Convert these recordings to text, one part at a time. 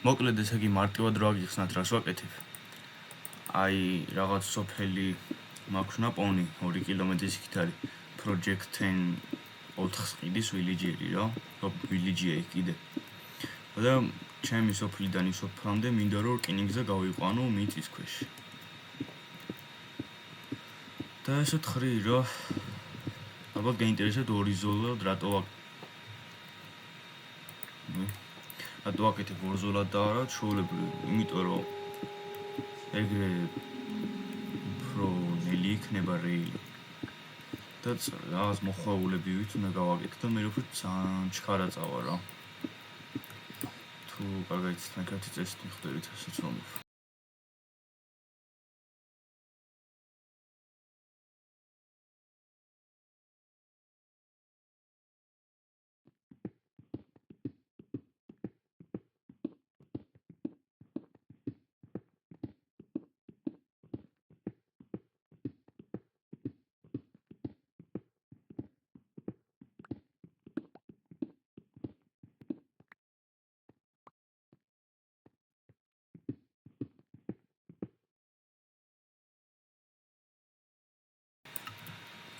მოკლედ ესე იგი მარტივად რა გიხსნათ რას ვაკეთებ. აი რაღაც სოფელი მაქვს ნაპოვნი 2 კილომეტრის იქით არის project 10 4 ყიდის village-ი რა. village-ია იქ კიდე. და ჩემი სოფლიდან ის სოფლამდე მინდა რომ რკინიგზა გავიყვანო მიწის ქვეშ. და ესეთ ხრი რა ალბათ გაინტერესებთ ორი ზოლა რატო ვაკეთებ ორ ზოლად და არა ჩვეულებრივ, იმიტომ რომ ეგრე უფრო ნელი იქნება რეილი. და რაღაც მოხვეულებივით უნდა გავაკეთო და მე უფრო ძალიან ჩქარა წავა რა. თუ კარგად თქვენ წესით მიხვდებით ასეც ვამბობ.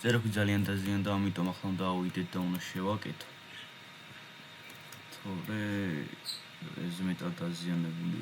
წეროხი ძალიან დაზიანდა, ამიტომ ახლა უნდა ავიდეთ და უნდა შევაკეთო. თორე ეს მეტად დაზიანებული